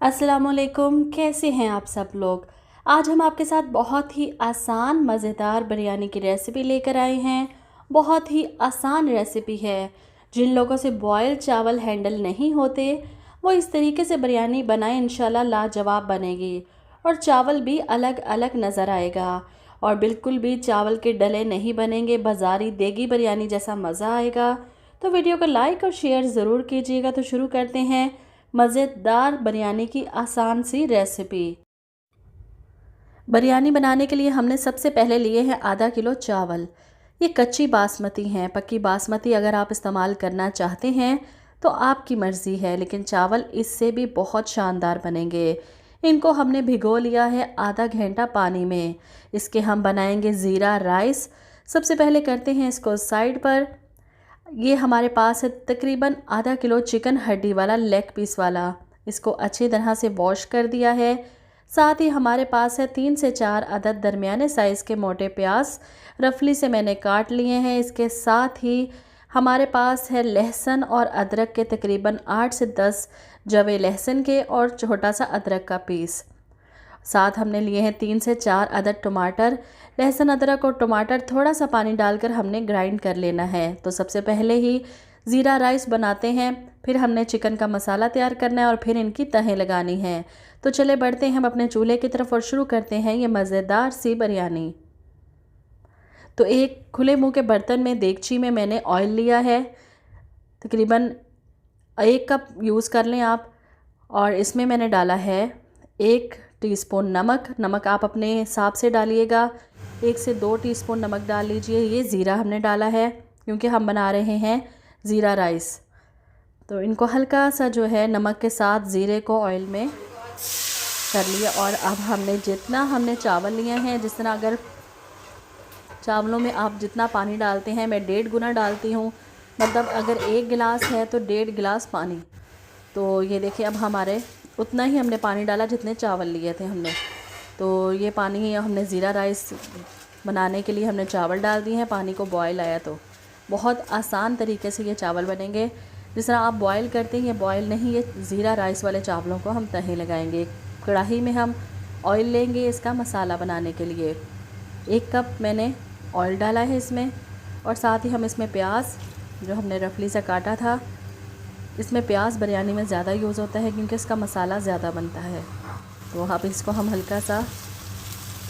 अस्सलामुअलैकुम, कैसे हैं आप सब लोग। आज हम आपके साथ बहुत ही आसान मज़ेदार बिरयानी की रेसिपी लेकर आए हैं। बहुत ही आसान रेसिपी है। जिन लोगों से बॉयल चावल हैंडल नहीं होते वो इस तरीके से बिरयानी बनाएं, इंशाल्लाह लाजवाब बनेगी और चावल भी अलग अलग नज़र आएगा और बिल्कुल भी चावल के डले नहीं बनेंगे। बाज़ारी देगी बिरयानी जैसा मज़ा आएगा। तो वीडियो को लाइक और शेयर ज़रूर कीजिएगा। तो शुरू करते हैं मज़ेदार बिरयानी की आसान सी रेसिपी। बिरयानी बनाने के लिए हमने सबसे पहले लिए हैं आधा किलो चावल। ये कच्ची बासमती हैं, पक्की बासमती अगर आप इस्तेमाल करना चाहते हैं तो आपकी मर्ज़ी है, लेकिन चावल इससे भी बहुत शानदार बनेंगे। इनको हमने भिगो लिया है आधा घंटा पानी में। इसके हम बनाएंगे ज़ीरा राइस। सबसे पहले करते हैं इसको साइड पर। ये हमारे पास है तकरीबन आधा किलो चिकन हड्डी वाला, लेग पीस वाला। इसको अच्छी तरह से वॉश कर दिया है। साथ ही हमारे पास है 3 से 4 अदद दरमियाने साइज़ के मोटे प्याज, रफली से मैंने काट लिए हैं। इसके साथ ही हमारे पास है लहसुन और अदरक के तकरीबन 8 से 10 जवे लहसुन के और छोटा सा अदरक का पीस। साथ हमने लिए हैं 3 से 4 अदद टमाटर। लहसुन, अदरक और टमाटर थोड़ा सा पानी डालकर हमने ग्राइंड कर लेना है। तो सबसे पहले ही ज़ीरा राइस बनाते हैं, फिर हमने चिकन का मसाला तैयार करना है और फिर इनकी तहें लगानी है। तो चले बढ़ते हैं हम अपने चूल्हे की तरफ और शुरू करते हैं ये मज़ेदार सी बिरयानी। तो एक खुले मुंह के बर्तन में, देगची में मैंने ऑयल लिया है। तकरीबन 1 कप यूज़ कर लें आप। और इसमें मैंने डाला है 1 टीस्पून नमक। नमक आप अपने हिसाब से डालिएगा। 1 से 2 टीस्पून नमक डाल लीजिए। ये ज़ीरा हमने डाला है क्योंकि हम बना रहे हैं ज़ीरा राइस। तो इनको हल्का सा जो है नमक के साथ ज़ीरे को ऑयल में कर लिया। और अब जितना हमने चावल लिए हैं, जिस तरह अगर चावलों में आप जितना पानी डालते हैं, मैं 1.5 गुना डालती हूँ। मतलब अगर 1 गिलास है तो 1.5 गिलास पानी। तो ये देखिए, अब हमारे उतना ही हमने पानी डाला जितने चावल लिए थे हमने। तो ये पानी हमने ज़ीरा राइस बनाने के लिए हमने चावल डाल दिए हैं। पानी को बॉयल आया तो बहुत आसान तरीके से ये चावल बनेंगे। जिस तरह आप बॉयल करते हैं, ये बॉयल नहीं, ये ज़ीरा राइस वाले चावलों को हम तहे लगाएंगे। कढ़ाई में हम ऑयल लेंगे इसका मसाला बनाने के लिए। 1 कप मैंने ऑयल डाला है इसमें। और साथ ही हम इसमें प्याज जो हमने रफली से काटा था, इसमें प्याज बिरयानी में ज़्यादा यूज़ होता है क्योंकि इसका मसाला ज़्यादा बनता है। तो अब इसको हम हल्का सा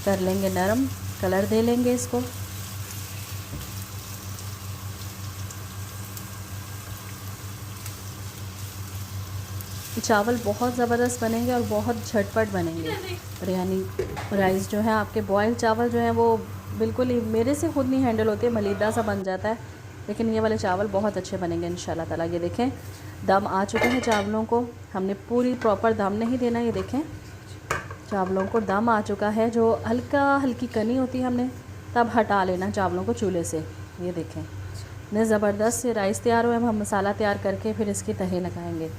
कर लेंगे नरम, कलर दे लेंगे इसको। चावल बहुत ज़बरदस्त बनेंगे और बहुत झटपट बनेंगे। बिरयानी राइस जो है, आपके बॉयल चावल जो हैं वो बिल्कुल ही मेरे से खुद नहीं हैंडल होते, मलीदा सा बन जाता है। लेकिन ये वाले चावल बहुत अच्छे बनेंगे इंशाल्लाह ताला। ये देखें, दम आ चुके हैं चावलों को। हमने पूरी प्रॉपर दम नहीं देना। ये देखें, चावलों को दम आ चुका है। जो हल्की कनी होती है हमने तब हटा लेना चावलों को चूल्हे से। ये देखें, इतने ज़बरदस्त से राइस तैयार हुए। हम मसाला तैयार करके फिर इसकी तहें लगाएंगे।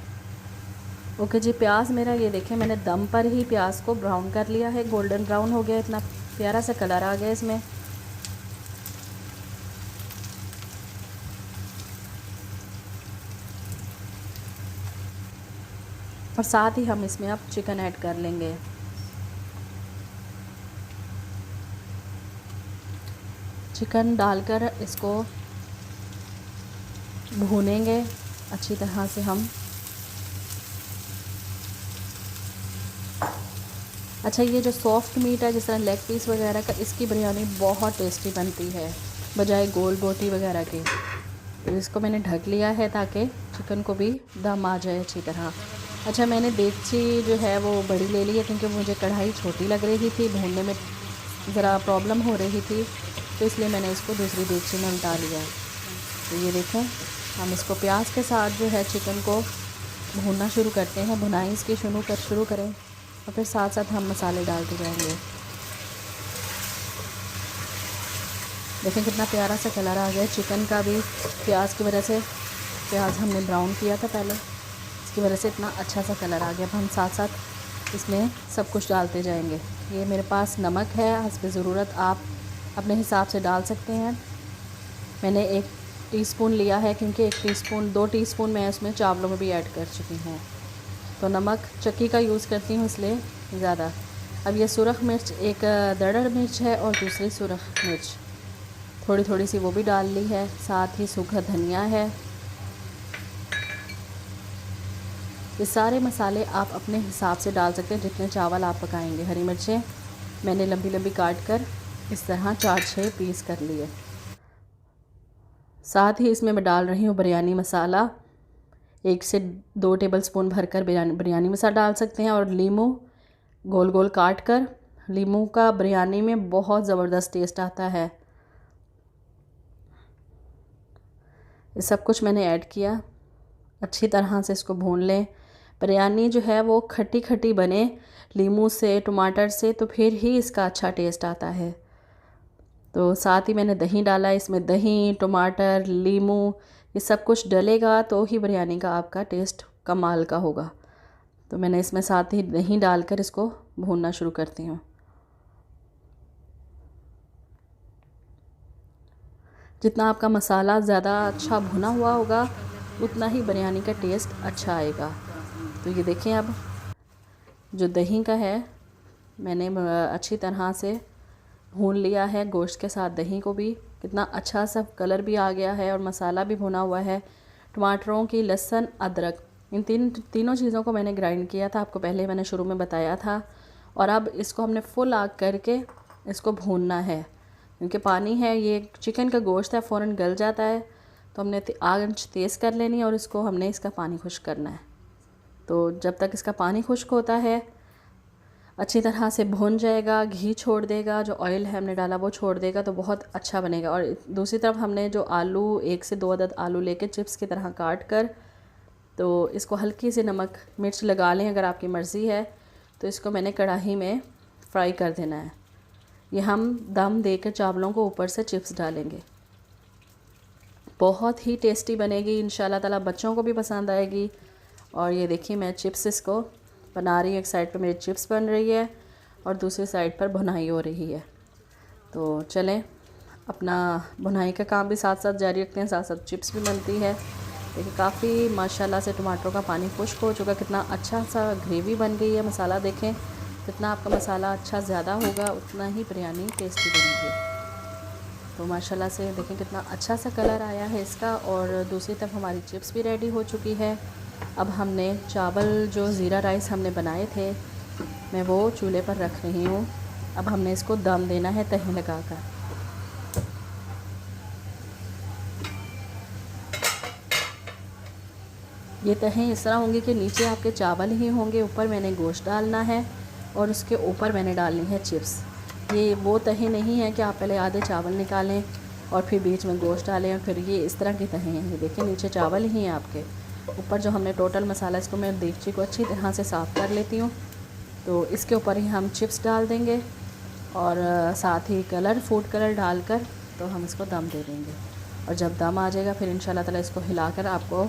ओके जी, प्याज मेरा ये देखें, मैंने दम पर ही प्याज को ब्राउन कर लिया है। गोल्डन ब्राउन हो गया, इतना प्यारा सा कलर आ गया इसमें। और साथ ही हम इसमें अब चिकन ऐड कर लेंगे। चिकन डालकर इसको भूनेंगे अच्छी तरह से हम। अच्छा, ये जो सॉफ्ट मीट है जिस तरह लेग पीस वगैरह का, इसकी बिरयानी बहुत टेस्टी बनती है बजाय गोल बोटी वगैरह के। तो इसको मैंने ढक लिया है ताकि चिकन को भी दम आ जाए अच्छी तरह। अच्छा, मैंने देगची जो है वो बड़ी ले ली है क्योंकि मुझे कढ़ाई छोटी लग रही थी, भूनने में ज़रा प्रॉब्लम हो रही थी, तो इसलिए मैंने इसको दूसरी देगची में उल्टा लिया। तो ये देखें, हम इसको प्याज के साथ जो है चिकन को भूनना शुरू करते हैं। भुनाई इसकी शुरू करें और फिर साथ साथ हम मसाले डालते जाएंगे। देखें कितना प्यारा सा कलर आ गया चिकन का भी। प्याज की वजह से, प्याज हमने ब्राउन किया था पहले, इसकी वजह से इतना अच्छा सा कलर आ गया। अब हम साथ साथ इसमें सब कुछ डालते जाएंगे। ये मेरे पास नमक है, हस्ब ज़रूरत आप अपने हिसाब से डाल सकते हैं। मैंने 1 टीस्पून लिया है क्योंकि 1 टीस्पून 2 टीस्पून मैं इसमें चावलों में भी ऐड कर चुकी हूँ। तो नमक चक्की का यूज़ करती हूँ इसलिए ज़्यादा। अब ये सुरख मिर्च, एक दड़ड़ मिर्च है और दूसरी सुरख मिर्च थोड़ी थोड़ी सी वो भी डाल ली है। साथ ही सूखा धनिया है। ये सारे मसाले आप अपने हिसाब से डाल सकते हैं जितने चावल आप पकाएंगे। हरी मिर्चें मैंने लंबी लंबी काट कर इस तरह 4-6 पीस कर लिए। साथ ही इसमें मैं डाल रही हूँ बिरयानी मसाला, 1 से 2 टेबलस्पून भरकर बिरयानी मसाला डाल सकते हैं। और लीमू गोल गोल काट कर, लीमू का बिरयानी में बहुत ज़बरदस्त टेस्ट आता है। ये सब कुछ मैंने ऐड किया। अच्छी तरह से इसको भून लें। बिरयानी जो है वो खट्टी खट्टी बने लीमू से, टमाटर से, तो फिर ही इसका अच्छा टेस्ट आता है। तो साथ ही मैंने दही डाला। इसमें दही, टमाटर, लीमू ये सब कुछ डलेगा तो ही बिरयानी का आपका टेस्ट कमाल का होगा। तो मैंने इसमें साथ ही दही डालकर इसको भूनना शुरू करती हूँ। जितना आपका मसाला ज़्यादा अच्छा भुना हुआ होगा उतना ही बिरयानी का टेस्ट अच्छा आएगा। तो ये देखें, अब जो दही का है मैंने अच्छी तरह से भून लिया है गोश्त के साथ। दही को भी कितना अच्छा सा कलर भी आ गया है और मसाला भी भुना हुआ है। टमाटरों की, लहसुन, अदरक, इन तीनों चीज़ों को मैंने ग्राइंड किया था, आपको पहले मैंने शुरू में बताया था। और अब इसको हमने फुल आग करके इसको भूनना है, क्योंकि पानी है, ये चिकन का गोश्त है, फ़ौरन गल जाता है। तो हमने आग तेज़ कर लेनी है और इसको हमने इसका पानी खुश्क करना है। तो जब तक इसका पानी खुश्क होता है अच्छी तरह से भुन जाएगा, घी छोड़ देगा, जो ऑयल है हमने डाला वो छोड़ देगा, तो बहुत अच्छा बनेगा। और दूसरी तरफ हमने जो आलू, 1 से 2 अदद आलू लेके चिप्स की तरह काट कर, तो इसको हल्की सी नमक मिर्च लगा लें अगर आपकी मर्ज़ी है। तो इसको मैंने कढ़ाई में फ्राई कर देना है। ये हम दम देकर चावलों को ऊपर से चिप्स डालेंगे। बहुत ही टेस्टी बनेगी इंशाल्लाह ताला, बच्चों को भी पसंद आएगी। और ये देखिए मैं चिप्स इसको बना रही हूँ। एक साइड पर मेरी चिप्स बन रही है और दूसरी साइड पर भुनाई हो रही है। तो चलें अपना भुनाई का काम भी साथ साथ जारी रखते हैं, साथ साथ चिप्स भी बनती है। देखिए काफ़ी माशाल्लाह से टमाटरों का पानी खुश्क हो चुका, कितना अच्छा सा ग्रेवी बन गई है। मसाला देखें, जितना आपका मसाला अच्छा ज़्यादा होगा उतना ही बिरयानी टेस्टी बनेगी। तो माशाल्लाह से देखें कितना अच्छा सा कलर आया है इसका। और दूसरी तरफ हमारी चिप्स भी रेडी हो चुकी है। अब हमने चावल जो ज़ीरा राइस हमने बनाए थे मैं वो चूल्हे पर रख रही हूँ। अब हमने इसको दम देना है तहे लगाकर। ये तहें इस तरह होंगी कि नीचे आपके चावल ही होंगे, ऊपर मैंने गोश्त डालना है और उसके ऊपर मैंने डालनी है चिप्स। ये वो तहें नहीं है कि आप पहले आधे चावल निकालें और फिर बीच में गोश्त डालें और फिर ये इस तरह की तहें हैं। ये देखिए नीचे चावल ही हैं आपके, ऊपर जो हमने टोटल मसाला, इसको मैं देगची को अच्छी तरह से साफ़ कर लेती हूँ। तो इसके ऊपर ही हम चिप्स डाल देंगे और साथ ही कलर, फूड कलर डालकर तो हम इसको दम दे देंगे। और जब दम आ जाएगा फिर इंशाल्लाह ताला इसको हिलाकर आपको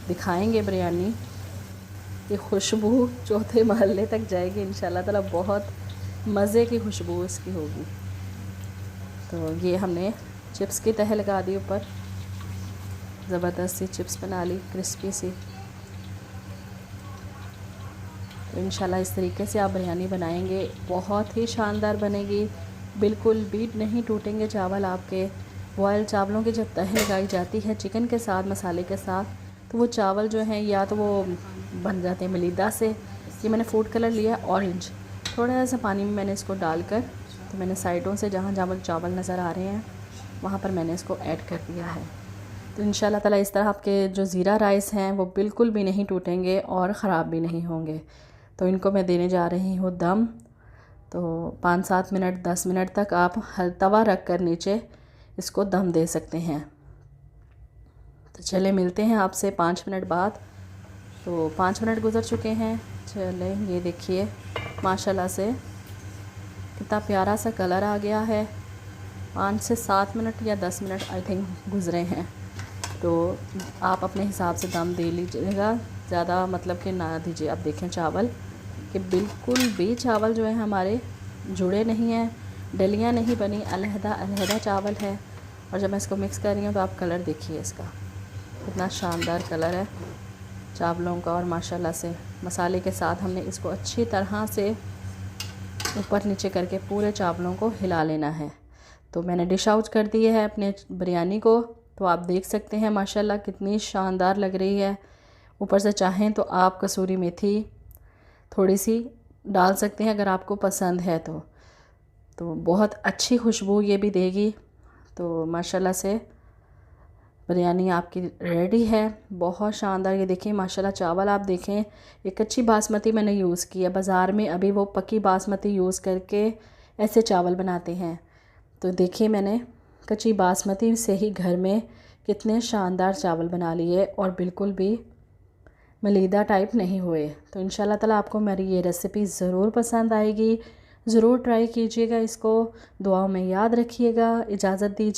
दिखाएंगे बिरयानी। ये खुशबू चौथे महल्ले तक जाएगी इंशाल्लाह ताला, बहुत मज़े की खुशबू इसकी होगी। तो ये हमने चिप्स की तह लगा दी ऊपर, ज़बरदस्त सी चिप्स बना ली, क्रिस्पी सी। तो इंशाल्लाह इस तरीके से आप बिरयानी बनाएंगे, बहुत ही शानदार बनेगी। बिल्कुल भी नहीं टूटेंगे चावल आपके। बॉयल चावलों की जब तह लगाई जाती है चिकन के साथ, मसाले के साथ, तो वो चावल जो हैं या तो वो बन जाते हैं मलीदा से। ये मैंने फूड कलर लिया है ऑरेंज, थोड़ा सा पानी में मैंने इसको डालकर, तो मैंने साइडों से जहाँ जहाँ चावल नज़र आ रहे हैं वहाँ पर मैंने इसको ऐड कर दिया है। तो इंशाल्लाह ताला इस तरह आपके जो ज़ीरा राइस हैं वो बिल्कुल भी नहीं टूटेंगे और ख़राब भी नहीं होंगे। तो इनको मैं देने जा रही हूँ दम। तो 5-7 मिनट, 10 मिनट तक आप तवा रख कर नीचे इसको दम दे सकते हैं। तो चले मिलते हैं आपसे 5 मिनट बाद। तो 5 मिनट गुज़र चुके हैं। चले ये देखिए माशाल्लाह से कितना प्यारा सा कलर आ गया है। 5 से 7 मिनट या 10 मिनट आई थिंक गुज़रे हैं। तो आप अपने हिसाब से दम दे लीजिएगा, ज़्यादा मतलब कि ना दीजिए। आप देखें चावल कि बिल्कुल भी चावल जो है हमारे जुड़े नहीं हैं, डलियाँ नहीं बनी, अलहदा अलहदा चावल है। और जब मैं इसको मिक्स कर रही हूँ तो आप कलर देखिए इसका, कितना शानदार कलर है चावलों का। और माशाल्लाह से मसाले के साथ हमने इसको अच्छी तरह से ऊपर नीचे करके पूरे चावलों को हिला लेना है। तो मैंने डिश आउट कर दी है अपने बिरयानी को। तो आप देख सकते हैं माशाल्लाह कितनी शानदार लग रही है। ऊपर से चाहें तो आप कसूरी मेथी थोड़ी सी डाल सकते हैं अगर आपको पसंद है तो बहुत अच्छी खुशबू ये भी देगी। तो माशाल्लाह से बिरयानी आपकी रेडी है, बहुत शानदार। ये देखिए माशाल्लाह चावल आप देखें, एक अच्छी बासमती मैंने यूज़ की है। बाज़ार में अभी वो पक्की बासमती यूज़ करके ऐसे चावल बनाते हैं। तो देखिए मैंने कच्ची बासमती से ही घर में कितने शानदार चावल बना लिए और बिल्कुल भी मलीदा टाइप नहीं हुए। तो इंशाल्लाह ताला आपको मेरी ये रेसिपी ज़रूर पसंद आएगी, ज़रूर ट्राई कीजिएगा इसको। दुआओं में याद रखिएगा। इजाज़त दीजिए।